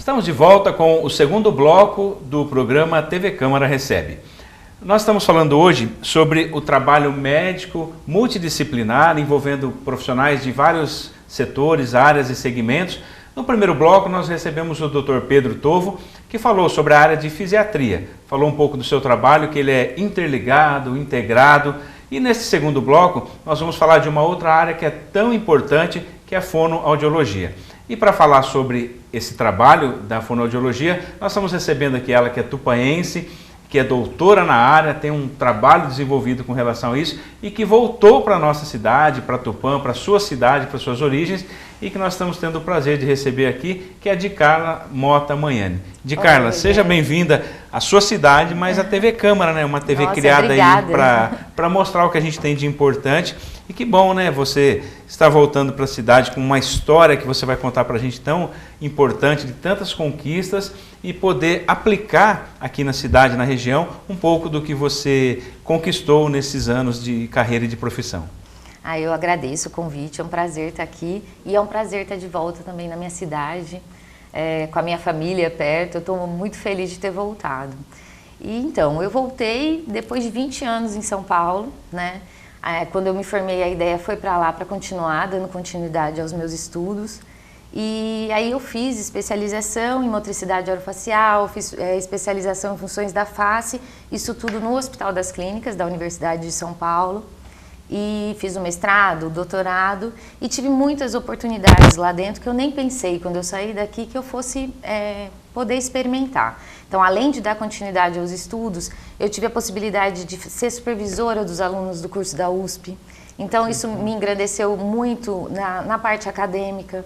Estamos de volta com o segundo bloco do programa TV Câmara Recebe. Nós estamos falando hoje sobre o trabalho médico multidisciplinar envolvendo profissionais de vários setores, áreas e segmentos. No primeiro bloco nós recebemos o Dr. Pedro Tovo, que falou sobre a área de fisiatria. Falou um pouco do seu trabalho, que ele é interligado, integrado. E nesse segundo bloco nós vamos falar de uma outra área que é tão importante, que é a fonoaudiologia. E para falar sobre esse trabalho da fonoaudiologia, nós estamos recebendo aqui ela que é tupaense, que é doutora na área, tem um trabalho desenvolvido com relação a isso e que voltou para a nossa cidade, para Tupã, para a sua cidade, para suas origens, e que nós estamos tendo o prazer de receber aqui, que é a Dicarla Mota Manhani. Dicarla, seja bem-vinda à sua cidade, mas a TV Câmara, né? Uma TV criada obrigada. aí para mostrar o que a gente tem de importante. E que bom, né? Você está voltando para a cidade com uma história que você vai contar para a gente tão importante, de tantas conquistas, e poder aplicar aqui na cidade, na região, um pouco do que você conquistou nesses anos de carreira e de profissão. Eu agradeço o convite, é um prazer estar aqui e é um prazer estar de volta também na minha cidade, com a minha família perto. Eu estou muito feliz de ter voltado. E então, eu voltei depois de 20 anos em São Paulo, né? Quando eu me formei, a ideia foi para lá para continuar, dando continuidade aos meus estudos. E aí eu fiz especialização em motricidade orofacial, fiz especialização em funções da face, isso tudo no Hospital das Clínicas da Universidade de São Paulo. E fiz o mestrado, o doutorado, e tive muitas oportunidades lá dentro que eu nem pensei, quando eu saí daqui, que eu fosse poder experimentar. Então, além de dar continuidade aos estudos, eu tive a possibilidade de ser supervisora dos alunos do curso da USP. Então, isso me engrandeceu muito na parte acadêmica,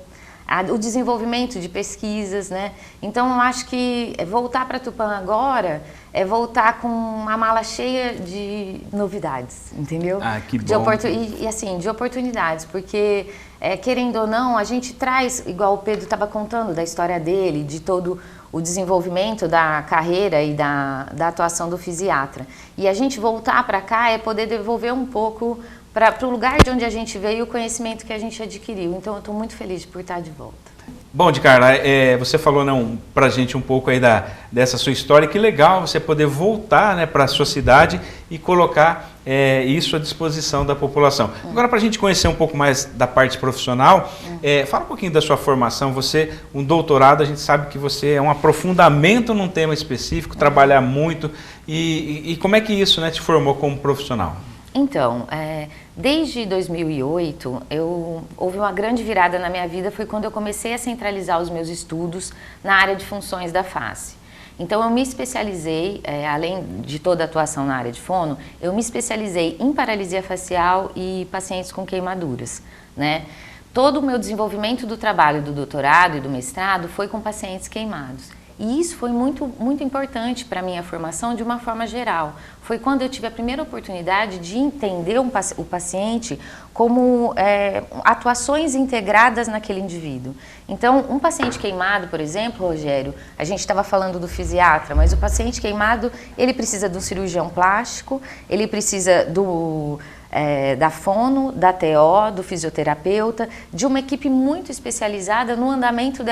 o desenvolvimento de pesquisas, né? Então, eu acho que voltar para Tupã agora é voltar com uma mala cheia de novidades, entendeu? Que bom. De oportunidades, porque, querendo ou não, a gente traz, igual o Pedro estava contando da história dele, de todo o desenvolvimento da carreira e da atuação do fisiatra. E a gente voltar para cá é poder devolver um pouco para o lugar de onde a gente veio, o conhecimento que a gente adquiriu. Então, eu estou muito feliz por estar de volta. Bom, Dicarla, você falou para a gente um pouco aí dessa sua história. Que legal você poder voltar, né, para a sua cidade e colocar isso à disposição da população. Agora, para a gente conhecer um pouco mais da parte profissional, fala um pouquinho da sua formação. Você, um doutorado, a gente sabe que você é um aprofundamento num tema específico, trabalhar muito. E como é que isso, né, te formou como profissional? Então, desde 2008, houve uma grande virada na minha vida, foi quando eu comecei a centralizar os meus estudos na área de funções da face. Então, eu me especializei, além de toda a atuação na área de fono, eu me especializei em paralisia facial e pacientes com queimaduras, né? Todo o meu desenvolvimento do trabalho do doutorado e do mestrado foi com pacientes queimados. E isso foi muito, muito importante para a minha formação de uma forma geral. Foi quando eu tive a primeira oportunidade de entender o paciente como atuações integradas naquele indivíduo. Então, um paciente queimado, por exemplo, Rogério, a gente estava falando do fisiatra, mas o paciente queimado, ele precisa do cirurgião plástico, ele precisa da fono, da TO, do fisioterapeuta, de uma equipe muito especializada no andamento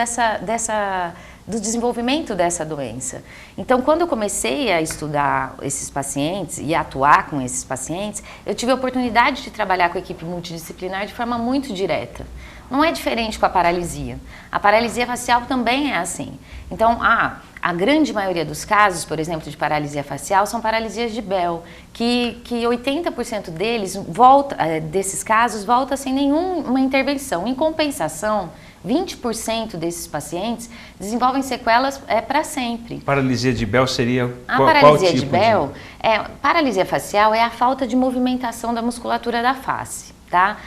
do desenvolvimento dessa doença. Então, quando eu comecei a estudar esses pacientes e a atuar com esses pacientes, eu tive a oportunidade de trabalhar com a equipe multidisciplinar de forma muito direta. Não é diferente com a paralisia. A paralisia facial também é assim. Então, a grande maioria dos casos, por exemplo, de paralisia facial, são paralisias de Bell, que 80% desses casos volta sem nenhuma intervenção. Em compensação, 20% desses pacientes desenvolvem sequelas para sempre. Paralisia de Bell seria qual paralisia tipo de Bell, paralisia facial é a falta de movimentação da musculatura da face, tá?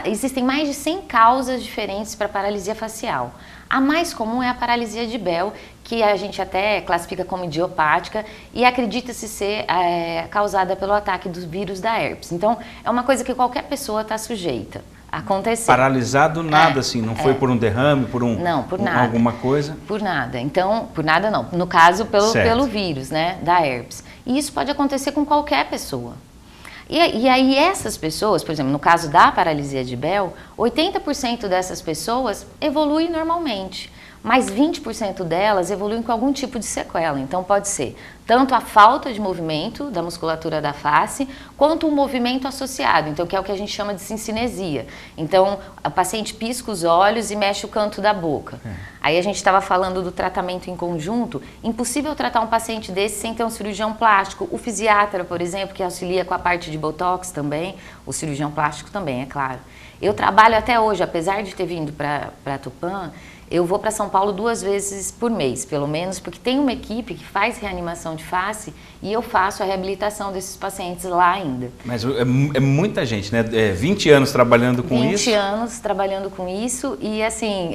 Existem mais de 100 causas diferentes para paralisia facial. A mais comum é a paralisia de Bell, que a gente até classifica como idiopática e acredita-se ser causada pelo ataque dos vírus da herpes. Então, é uma coisa que qualquer pessoa está sujeita a acontecer. Paralisado nada, assim, não foi por um derrame, não, por nada. Alguma coisa? Por nada. Então, por nada não. No caso, pelo vírus, né, da herpes. E isso pode acontecer com qualquer pessoa. E aí essas pessoas, por exemplo, no caso da paralisia de Bell, 80% dessas pessoas evoluem normalmente. mas 20% delas evoluem com algum tipo de sequela. Então pode ser tanto a falta de movimento da musculatura da face, quanto o movimento associado, então que é o que a gente chama de cincinesia. Então a paciente pisca os olhos e mexe o canto da boca. Aí a gente estava falando do tratamento em conjunto, impossível tratar um paciente desse sem ter um cirurgião plástico, o fisiatra, por exemplo, que auxilia com a parte de botox também, o cirurgião plástico também, é claro. Eu trabalho até hoje, apesar de ter vindo para Tupã, eu vou para São Paulo 2 vezes por mês, pelo menos, porque tem uma equipe que faz reanimação de face e eu faço a reabilitação desses pacientes lá ainda. Mas é muita gente, né? 20 anos trabalhando com isso? 20 anos trabalhando com isso e assim,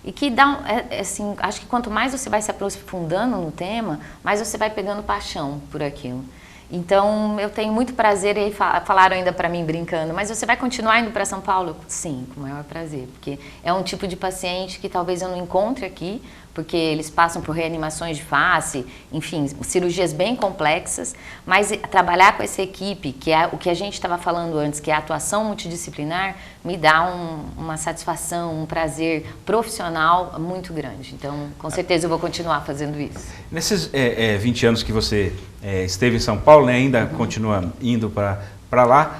e que dá, assim, acho que quanto mais você vai se aprofundando no tema, mais você vai pegando paixão por aquilo. Então, eu tenho muito prazer, e falaram ainda para mim brincando, mas você vai continuar indo para São Paulo? Sim, com o maior prazer, porque é um tipo de paciente que talvez eu não encontre aqui, porque eles passam por reanimações de face, enfim, cirurgias bem complexas, mas trabalhar com essa equipe, que é o que a gente estava falando antes, que é a atuação multidisciplinar, me dá uma satisfação, um prazer profissional muito grande. Então, com certeza eu vou continuar fazendo isso. Nesses 20 anos que você esteve em São Paulo, né, ainda continua indo para lá,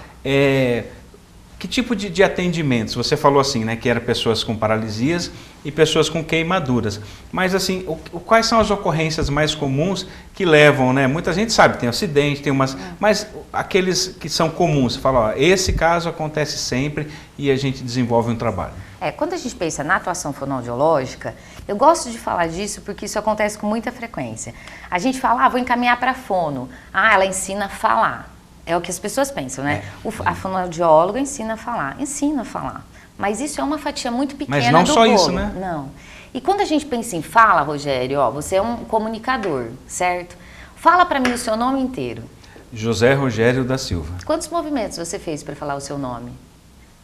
que tipo de atendimentos? Você falou assim, né, que eram pessoas com paralisias e pessoas com queimaduras. Mas assim, quais são as ocorrências mais comuns que levam, né? Muita gente sabe, tem acidente, tem umas... Mas aqueles que são comuns, você fala, ó, esse caso acontece sempre e a gente desenvolve um trabalho. Quando a gente pensa na atuação fonoaudiológica, eu gosto de falar disso porque isso acontece com muita frequência. A gente fala, vou encaminhar para fono. Ela ensina a falar. É o que as pessoas pensam, né? A fonoaudióloga ensina a falar. Mas isso é uma fatia muito pequena do bolo. Mas não só isso, né? Não. E quando a gente pensa em fala, Rogério, você é um comunicador, certo? Fala para mim o seu nome inteiro. José Rogério da Silva. Quantos movimentos você fez para falar o seu nome?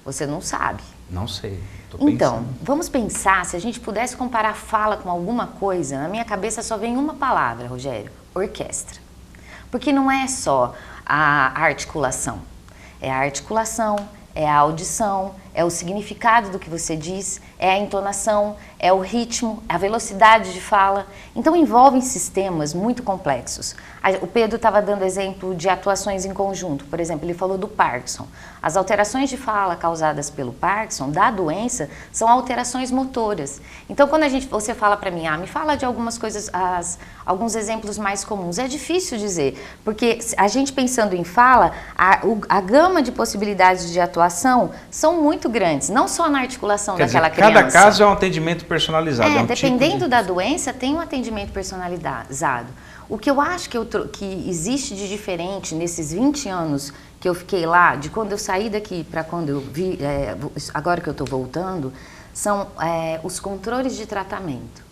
Você não sabe. Não sei. Tô pensando. Então, vamos pensar, se a gente pudesse comparar fala com alguma coisa, na minha cabeça só vem uma palavra, Rogério, orquestra. Porque não é só a articulação, é a articulação, é a audição, é o significado do que você diz, é a entonação, é o ritmo, a velocidade de fala. Então envolvem sistemas muito complexos. O Pedro estava dando exemplo de atuações em conjunto, por exemplo, ele falou do Parkinson. As alterações de fala causadas pelo Parkinson, da doença, são alterações motoras. Então quando você fala para mim, me fala de algumas coisas, alguns exemplos mais comuns, é difícil dizer, porque a gente pensando em fala, a gama de possibilidades de atuação são muito grandes, não só na articulação daquela criança. Cada caso é um atendimento personalizado. Dependendo da doença, tem um atendimento personalizado. O que eu acho que existe de diferente nesses 20 anos que eu fiquei lá, de quando eu saí daqui para quando eu vi, agora que eu estou voltando, são os controles de tratamento.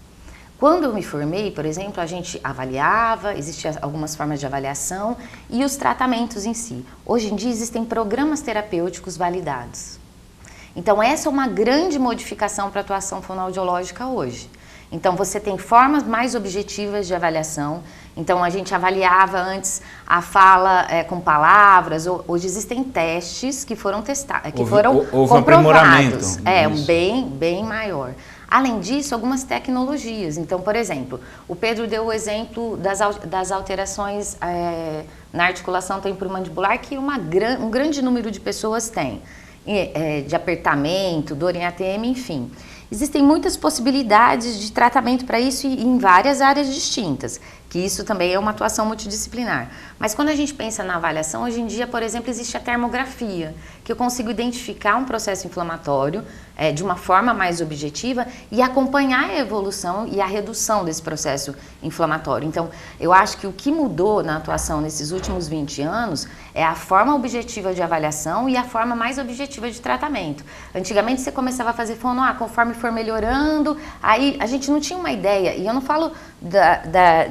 Quando eu me formei, por exemplo, a gente avaliava, existiam algumas formas de avaliação e os tratamentos em si. Hoje em dia existem programas terapêuticos validados. Então essa é uma grande modificação para a atuação fonoaudiológica hoje. Então você tem formas mais objetivas de avaliação. Então a gente avaliava antes a fala com palavras. Hoje existem testes que foram testados, que foram comprovados. Bem maior. Além disso, algumas tecnologias. Então, por exemplo, o Pedro deu o exemplo das alterações na articulação temporomandibular que um grande número de pessoas tem. De apertamento, dor em ATM, enfim. Existem muitas possibilidades de tratamento para isso e em várias áreas distintas, que isso também é uma atuação multidisciplinar. Mas quando a gente pensa na avaliação, hoje em dia, por exemplo, existe a termografia, que eu consigo identificar um processo inflamatório de uma forma mais objetiva e acompanhar a evolução e a redução desse processo inflamatório. Então, eu acho que o que mudou na atuação nesses últimos 20 anos é a forma objetiva de avaliação e a forma mais objetiva de tratamento. Antigamente, você começava a fazer fono, conforme for melhorando, aí a gente não tinha uma ideia, e eu não falo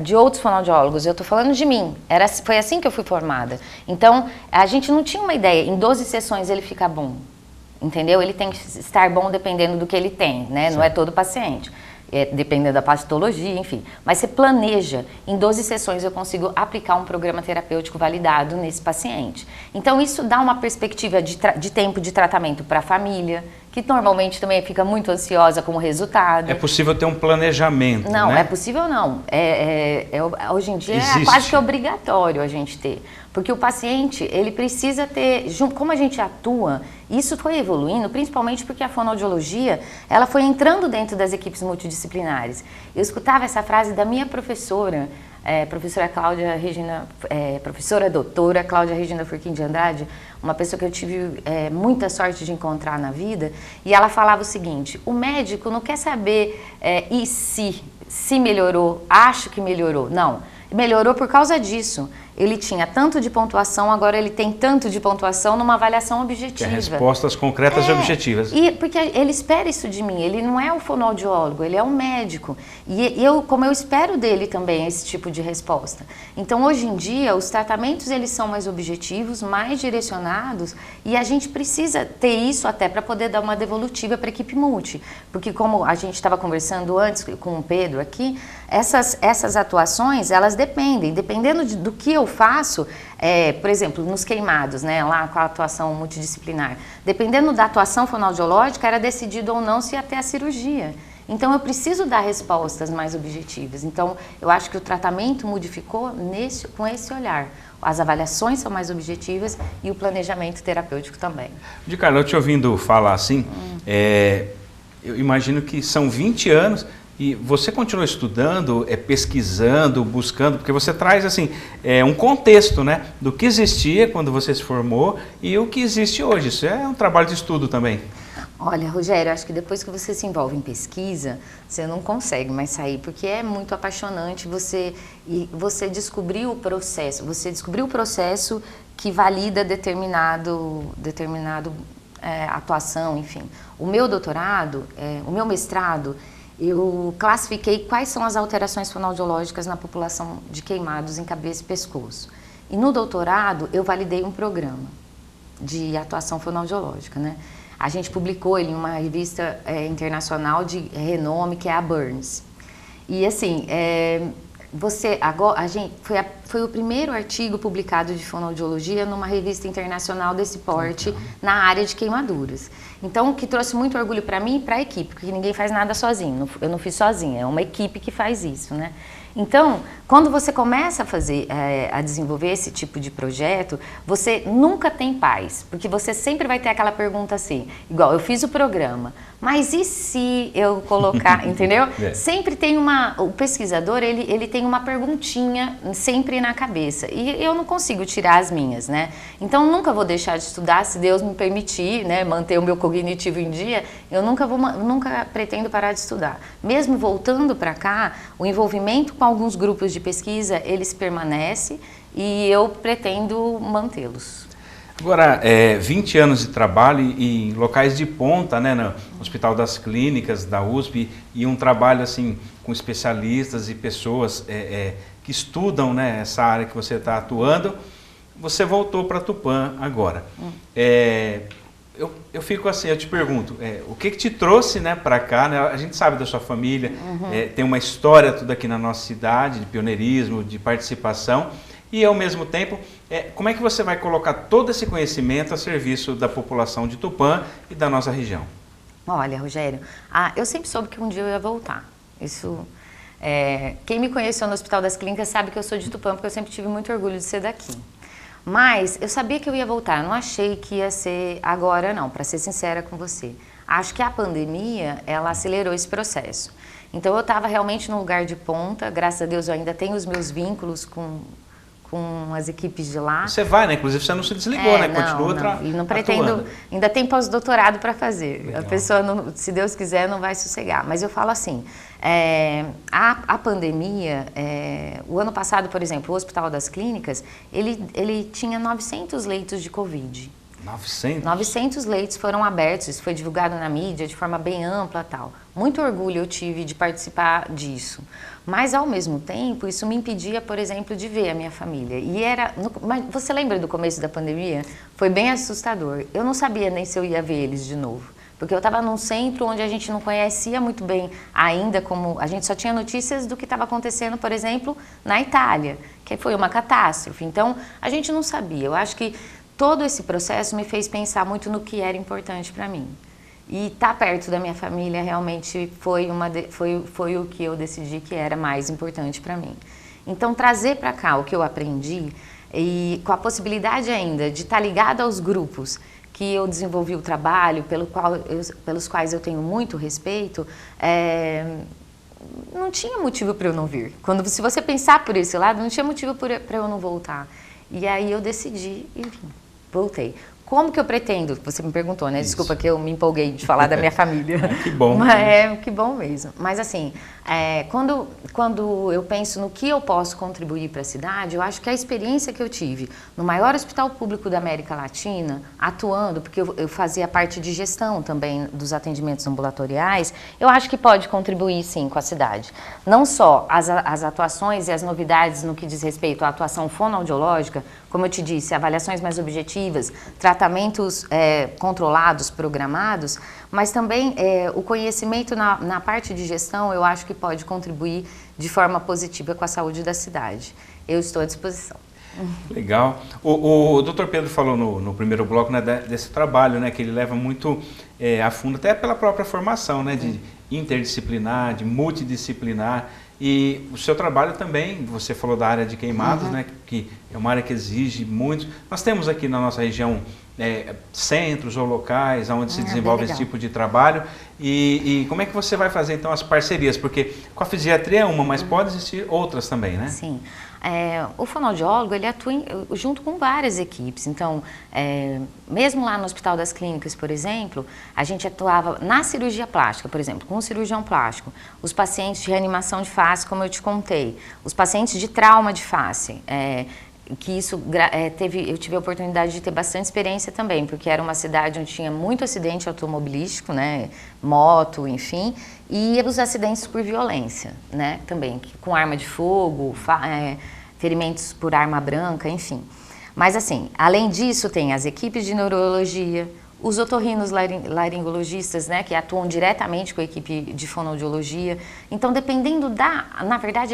de outros fonoaudiólogos, eu estou falando de mim, foi assim que eu fui formada. Então, a gente não tinha uma ideia, em 12 sessões ele fica bom, entendeu? Ele tem que estar bom dependendo do que ele tem, né? Não é todo paciente. Dependendo da patologia, enfim. Mas você planeja, em 12 sessões eu consigo aplicar um programa terapêutico validado nesse paciente. Então isso dá uma perspectiva de tempo de tratamento para a família, que normalmente também fica muito ansiosa com o resultado. É possível ter um planejamento, Não, né? é possível não. Hoje em dia Existe. é quase que obrigatório a gente ter. Porque o paciente, ele precisa ter, como a gente atua, isso foi evoluindo, principalmente porque a fonoaudiologia, ela foi entrando dentro das equipes multidisciplinares. Eu escutava essa frase da minha professora, professora Cláudia Regina, professora doutora Cláudia Regina Furquim de Andrade, uma pessoa que eu tive muita sorte de encontrar na vida, e ela falava o seguinte: o médico não quer saber e se melhorou, acho que melhorou. Não, melhorou por causa disso. Ele tinha tanto de pontuação, agora ele tem tanto de pontuação numa avaliação objetiva. Respostas concretas e objetivas. Porque ele espera isso de mim, ele não é o fonoaudiólogo, ele é o médico. E como eu espero dele também esse tipo de resposta. Então, hoje em dia, os tratamentos eles são mais objetivos, mais direcionados, e a gente precisa ter isso até para poder dar uma devolutiva para a equipe multi. Porque como a gente estava conversando antes com o Pedro aqui, essas atuações, elas dependendo do que eu faço, por exemplo, nos queimados, né, lá com a atuação multidisciplinar, dependendo da atuação fonoaudiológica, era decidido ou não se ia ter a cirurgia. Então, eu preciso dar respostas mais objetivas. Então, eu acho que o tratamento modificou com esse olhar. As avaliações são mais objetivas e o planejamento terapêutico também. De Carla, eu te ouvindo falar assim, eu imagino que são 20 anos... E você continua estudando, pesquisando, buscando, porque você traz assim, um contexto, né, do que existia quando você se formou e o que existe hoje. Isso é um trabalho de estudo também. Olha, Rogério, acho que depois que você se envolve em pesquisa, você não consegue mais sair, porque é muito apaixonante você descobrir o processo. Você descobriu o processo que valida determinado atuação, enfim. O meu doutorado, o meu mestrado, eu classifiquei quais são as alterações fonoaudiológicas na população de queimados em cabeça e pescoço. E no doutorado, eu validei um programa de atuação fonoaudiológica, né? A gente publicou ele em uma revista internacional de renome, que é a Burns. E assim, foi o primeiro artigo publicado de fonoaudiologia numa revista internacional desse porte na área de queimaduras. Então, o que trouxe muito orgulho para mim e para a equipe, porque ninguém faz nada sozinho, eu não fiz sozinha, é uma equipe que faz isso, né? Então, quando você começa a desenvolver esse tipo de projeto, você nunca tem paz, porque você sempre vai ter aquela pergunta assim, igual eu fiz o programa, mas e se eu colocar, entendeu? Sempre tem o pesquisador, ele tem uma perguntinha sempre na cabeça, e eu não consigo tirar as minhas, né? Então, nunca vou deixar de estudar, se Deus me permitir, né, manter o meu cognitivo em dia, eu nunca pretendo parar de estudar. Mesmo voltando para cá, o envolvimento com alguns grupos de pesquisa, eles permanecem e eu pretendo mantê-los. Agora, 20 anos de trabalho em locais de ponta, né, no Hospital das Clínicas, da USP, e um trabalho assim com especialistas e pessoas que estudam, né, essa área que você está atuando, você voltou para Tupã agora. Eu fico assim, eu te pergunto, o que te trouxe, né, para cá, né? A gente sabe da sua família, tem uma história tudo aqui na nossa cidade, de pioneirismo, de participação, e ao mesmo tempo, como é que você vai colocar todo esse conhecimento a serviço da população de Tupã e da nossa região? Olha, Rogério, eu sempre soube que um dia eu ia voltar. Isso, quem me conheceu no Hospital das Clínicas sabe que eu sou de Tupã, porque eu sempre tive muito orgulho de ser daqui. Mas eu sabia que eu ia voltar, eu não achei que ia ser agora não, para ser sincera com você. Acho que a pandemia, ela acelerou esse processo. Então eu estava realmente num lugar de ponta, graças a Deus eu ainda tenho os meus vínculos com as equipes de lá. Você vai, né? Inclusive você não se desligou, né? Continua e não pretendo, ainda tem pós-doutorado para fazer. Legal. A pessoa, se Deus quiser, não vai sossegar. Mas eu falo assim, a pandemia, o ano passado, por exemplo, o Hospital das Clínicas, ele tinha 900 leitos de Covid. 900 leitos foram abertos, isso foi divulgado na mídia de forma bem ampla e tal. Muito orgulho eu tive de participar disso. Mas, ao mesmo tempo, isso me impedia, por exemplo, de ver a minha família. Mas você lembra do começo da pandemia? Foi bem assustador. Eu não sabia nem se eu ia ver eles de novo. Porque eu estava num centro onde a gente não conhecia muito bem ainda, como a gente só tinha notícias do que estava acontecendo, por exemplo, na Itália, que foi uma catástrofe. Então, a gente não sabia. Eu acho que todo esse processo me fez pensar muito no que era importante para mim. E estar perto da minha família realmente foi o que eu decidi que era mais importante para mim. Então, trazer para cá o que eu aprendi, e com a possibilidade ainda de estar ligada aos grupos que eu desenvolvi o trabalho, pelos quais eu tenho muito respeito, não tinha motivo para eu não vir. Se você pensar por esse lado, não tinha motivo para eu não voltar. E aí eu decidi e vim, voltei. Como que eu pretendo? Você me perguntou, né? Desculpa que eu me empolguei de falar da minha família. Que bom. Mas, que bom mesmo. Mas assim, quando eu penso no que eu posso contribuir para a cidade, eu acho que a experiência que eu tive no maior hospital público da América Latina, atuando, porque eu fazia parte de gestão também dos atendimentos ambulatoriais, eu acho que pode contribuir sim com a cidade. Não só as atuações e as novidades no que diz respeito à atuação fonoaudiológica, como eu te disse, avaliações mais objetivas, tratamentos controlados, programados, mas também o conhecimento na parte de gestão, eu acho que pode contribuir de forma positiva com a saúde da cidade. Eu estou à disposição. Legal. O Dr. Pedro falou no primeiro bloco, né, desse trabalho, né, que ele leva muito a fundo, até pela própria formação, né, de interdisciplinar, de multidisciplinar. E o seu trabalho também, você falou da área de queimados, né, que é uma área que exige muito. Nós temos aqui na nossa região centros ou locais onde se desenvolve esse tipo de trabalho. E como é que você vai fazer então as parcerias? Porque com a fisiatria é uma, mas pode existir outras também, né? Sim. O fonoaudiólogo, ele atua junto com várias equipes. Então, mesmo lá no Hospital das Clínicas, por exemplo, a gente atuava na cirurgia plástica, por exemplo, com o cirurgião plástico, os pacientes de reanimação de face, como eu te contei, os pacientes de trauma de face, que isso eu tive a oportunidade de ter bastante experiência também, porque era uma cidade onde tinha muito acidente automobilístico, né, moto, enfim, e os acidentes por violência, né, também, com arma de fogo, ferimentos por arma branca, enfim. Mas assim, além disso tem as equipes de neurologia, os otorrinos laringologistas, né, que atuam diretamente com a equipe de fonoaudiologia. Então, dependendo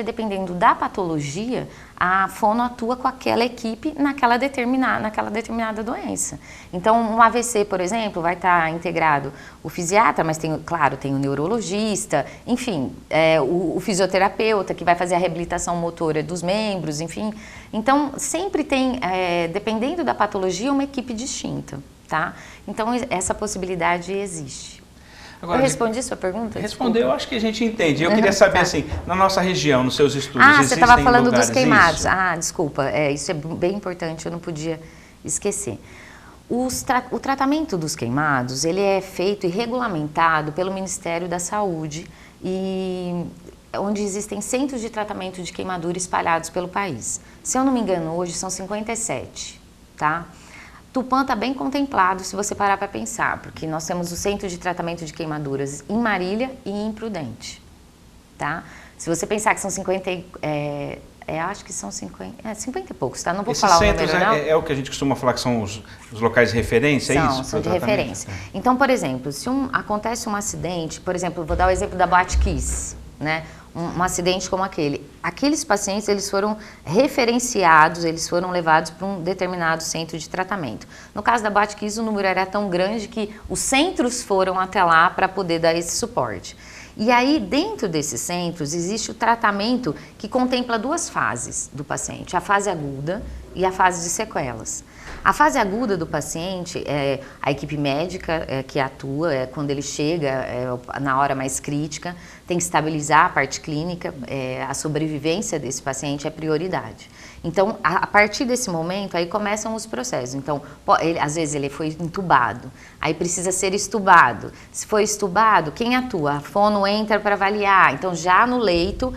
dependendo da patologia, a fono atua com aquela equipe naquela determinada doença. Então, um AVC, por exemplo, vai estar integrado o fisiatra, mas tem o neurologista, enfim, o fisioterapeuta que vai fazer a reabilitação motora dos membros, enfim. Então, sempre tem, dependendo da patologia, uma equipe distinta. Tá? Então, essa possibilidade existe. Agora, eu respondi sua pergunta? Respondeu, acho que a gente entende. Eu queria saber, assim, na nossa região, nos seus estudos, você estava falando dos queimados. Isso? Desculpa, isso é bem importante, eu não podia esquecer. O tratamento dos queimados, ele é feito e regulamentado pelo Ministério da Saúde, onde existem centros de tratamento de queimadura espalhados pelo país. Se eu não me engano, hoje são 57, tá? Tupã está bem contemplado se você parar para pensar, porque nós temos o Centro de Tratamento de Queimaduras em Marília e em Prudente, tá? Se você pensar que são 50, acho que são 50, 50 e poucos, tá? Não vou falar o número, não. É o que a gente costuma falar que são os locais de referência, é isso? São de referência. Então, por exemplo, se acontece um acidente, por exemplo, vou dar o exemplo da Boate Kiss, né? Um acidente como aqueles pacientes, eles foram referenciados, eles foram levados para um determinado centro de tratamento. No caso da Boate Kiss, o número era tão grande que os centros foram até lá para poder dar esse suporte. E aí, dentro desses centros, existe o tratamento que contempla duas fases do paciente, a fase aguda e a fase de sequelas. A fase aguda do paciente, a equipe médica que atua, quando ele chega, na hora mais crítica, tem que estabilizar a parte clínica, a sobrevivência desse paciente é prioridade. Então, a partir desse momento, aí começam os processos. Então, às vezes ele foi entubado, aí precisa ser estubado. Se for estubado, quem atua? A fono entra para avaliar. Então, já no leito,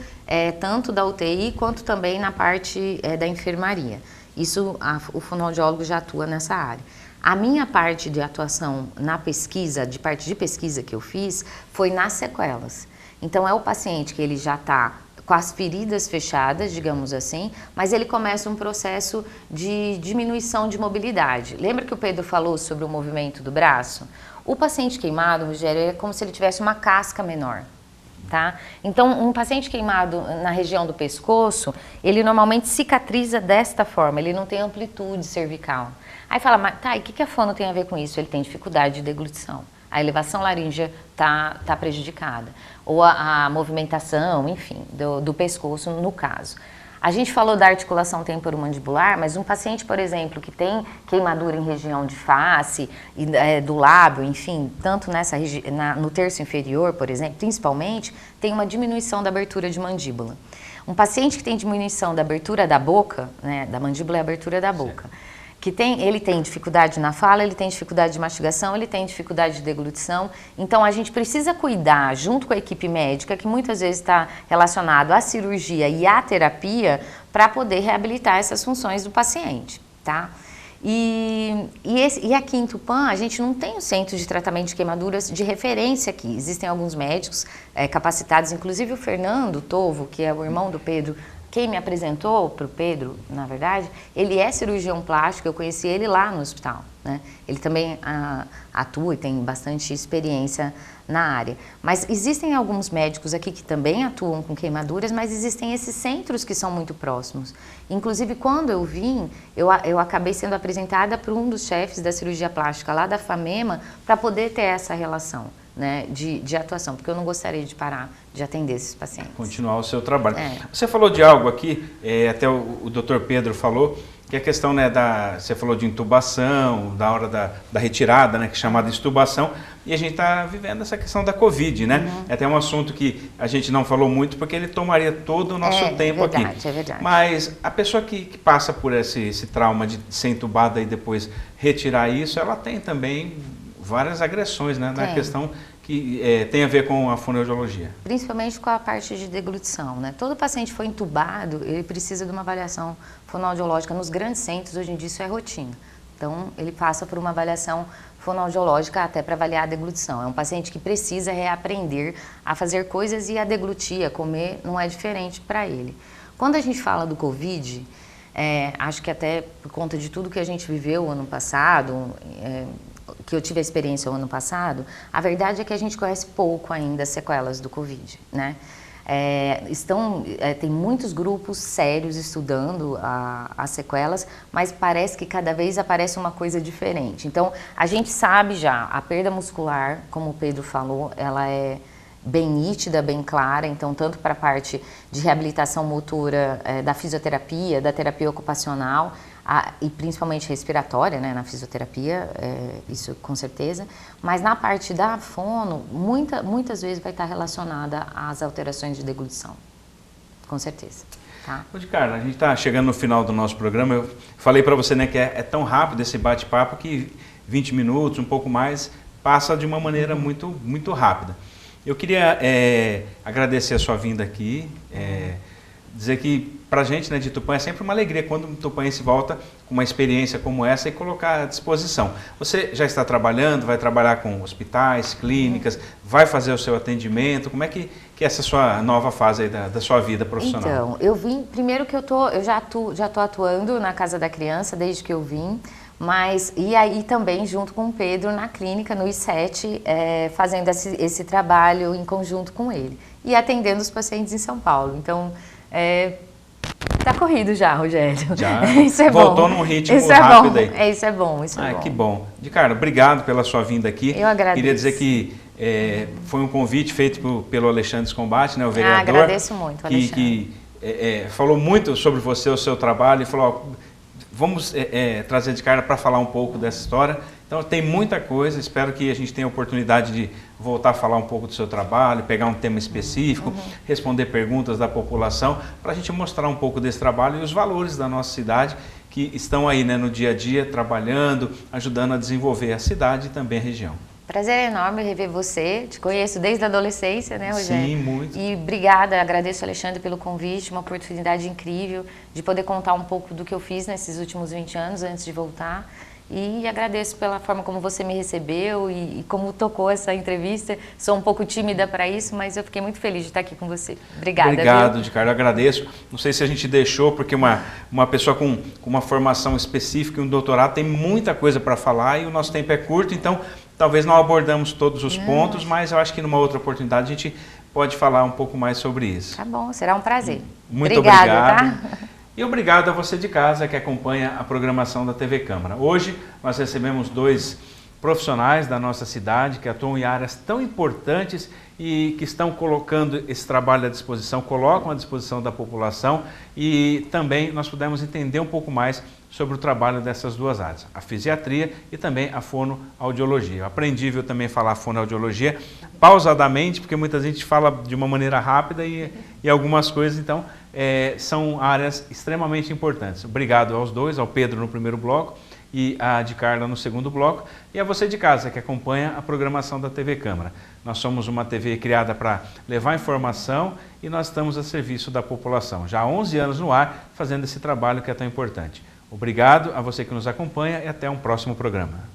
tanto da UTI quanto também na parte da enfermaria. Isso, o fonoaudiólogo já atua nessa área. A minha parte de atuação na pesquisa, de parte de pesquisa que eu fiz, foi nas sequelas. Então, é o paciente que ele já está com as feridas fechadas, digamos assim, mas ele começa um processo de diminuição de mobilidade. Lembra que o Pedro falou sobre o movimento do braço? O paciente queimado, Rogério, é como se ele tivesse uma casca menor. Tá? Então, um paciente queimado na região do pescoço, ele normalmente cicatriza desta forma, ele não tem amplitude cervical. Aí fala, mas tá, e o que a fono tem a ver com isso? Ele tem dificuldade de deglutição. a elevação laríngea tá prejudicada. Ou a movimentação, enfim, do pescoço no caso. A gente falou da articulação temporomandibular, mas um paciente, por exemplo, que tem queimadura em região de face, do lábio, enfim, tanto no terço inferior, por exemplo, principalmente, tem uma diminuição da abertura de mandíbula. Um paciente que tem diminuição da abertura da boca, né, da mandíbula é a abertura da boca, ele tem dificuldade na fala, ele tem dificuldade de mastigação, ele tem dificuldade de deglutição. Então, a gente precisa cuidar, junto com a equipe médica, que muitas vezes está relacionado à cirurgia e à terapia, para poder reabilitar essas funções do paciente, tá? E aqui em Tupã, a gente não tem um centro de tratamento de queimaduras de referência aqui. Existem alguns médicos capacitados, inclusive o Fernando Tovo, que é o irmão do Pedro. Quem me apresentou para o Pedro, na verdade, ele é cirurgião plástico, eu conheci ele lá no hospital, né? Ele também atua e tem bastante experiência na área. Mas existem alguns médicos aqui que também atuam com queimaduras, mas existem esses centros que são muito próximos. Inclusive, quando eu vim, eu acabei sendo apresentada por um dos chefes da cirurgia plástica lá da FAMEMA para poder ter essa relação, né, de atuação, porque eu não gostaria de parar de atender esses pacientes. Continuar o seu trabalho. Você falou de algo aqui, até o Dr. Pedro falou, que a questão, né, você falou de intubação, da hora da retirada, né, que é chamada extubação, e a gente está vivendo essa questão da Covid, né? É até um assunto que a gente não falou muito, porque ele tomaria todo o nosso tempo aqui. É verdade. Mas a pessoa que passa por esse trauma de ser entubada e depois retirar isso, ela tem também várias agressões, né, na questão que tem a ver com a fonoaudiologia. Principalmente com a parte de deglutição, né? Todo paciente foi entubado, ele precisa de uma avaliação fonoaudiológica. Nos grandes centros, hoje em dia, isso é rotina. Então, ele passa por uma avaliação fonoaudiológica até para avaliar a deglutição. É um paciente que precisa reaprender a fazer coisas e a deglutir, a comer, não é diferente para ele. Quando a gente fala do Covid, acho que até por conta de tudo que a gente viveu ano passado, que eu tive a experiência o ano passado, a verdade é que a gente conhece pouco ainda as sequelas do Covid, né? Tem muitos grupos sérios estudando as sequelas, mas parece que cada vez aparece uma coisa diferente. Então, a gente sabe já, a perda muscular, como o Pedro falou, ela é bem nítida, bem clara, então tanto para a parte de reabilitação motora da fisioterapia, da terapia ocupacional, e principalmente respiratória, né, na fisioterapia, isso com certeza, mas na parte da fono, muitas vezes vai estar relacionada às alterações de deglutição, com certeza. Tá? Carla, a gente está chegando no final do nosso programa, eu falei para você, né, que é tão rápido esse bate-papo que 20 minutos, um pouco mais, passa de uma maneira muito rápida. Eu queria agradecer a sua vinda aqui, dizer que para a gente, né, de Tupã é sempre uma alegria quando um tupanense volta com uma experiência como essa e colocar à disposição. Você já está trabalhando, vai trabalhar com hospitais, clínicas, vai fazer o seu atendimento, como é que é essa sua nova fase aí da sua vida profissional? Então, eu vim, primeiro que eu já estou atuando na Casa da Criança desde que eu vim, e aí também junto com o Pedro na clínica, no I7, fazendo esse trabalho em conjunto com ele e atendendo os pacientes em São Paulo. Então, tá corrido já, Rogério. Já isso é voltou bom. num ritmo isso rápido é bom. aí. Isso é bom, isso é bom. Que bom. Cara, obrigado pela sua vinda aqui. Eu agradeço. Queria dizer que foi um convite feito pelo Alexandre Escombate, né, o vereador. Agradeço muito, Alexandre. Que falou muito sobre você, o seu trabalho, e falou, vamos trazer de cara para falar um pouco dessa história. Então tem muita coisa, espero que a gente tenha a oportunidade de voltar a falar um pouco do seu trabalho, pegar um tema específico, responder perguntas da população, para a gente mostrar um pouco desse trabalho e os valores da nossa cidade que estão aí, né, no dia a dia, trabalhando, ajudando a desenvolver a cidade e também a região. Prazer enorme rever você, te conheço desde a adolescência, né, Rogério? Sim, muito. E obrigada, agradeço ao Alexandre pelo convite, uma oportunidade incrível de poder contar um pouco do que eu fiz nesses últimos 20 anos antes de voltar. E agradeço pela forma como você me recebeu e como tocou essa entrevista. Sou um pouco tímida para isso, mas eu fiquei muito feliz de estar aqui com você. Obrigada. Obrigado, Ricardo, agradeço. Não sei se a gente deixou, porque uma pessoa com uma formação específica e um doutorado tem muita coisa para falar e o nosso tempo é curto, então talvez não abordamos todos os pontos, mas eu acho que numa outra oportunidade a gente pode falar um pouco mais sobre isso. Tá bom, será um prazer. Muito obrigado. Tá? E obrigado a você de casa que acompanha a programação da TV Câmara. Hoje nós recebemos dois profissionais da nossa cidade que atuam em áreas tão importantes e que estão colocando esse trabalho à disposição, colocam à disposição da população, e também nós pudemos entender um pouco mais sobre o trabalho dessas duas áreas, a fisiatria e também a fonoaudiologia. Eu aprendi, viu, também falar fonoaudiologia pausadamente, porque muita gente fala de uma maneira rápida e algumas coisas, então, são áreas extremamente importantes. Obrigado aos dois, ao Pedro no primeiro bloco e a de Carla no segundo bloco, e a você de casa que acompanha a programação da TV Câmara. Nós somos uma TV criada para levar informação e nós estamos a serviço da população. Já há 11 anos no ar, fazendo esse trabalho que é tão importante. Obrigado a você que nos acompanha e até um próximo programa.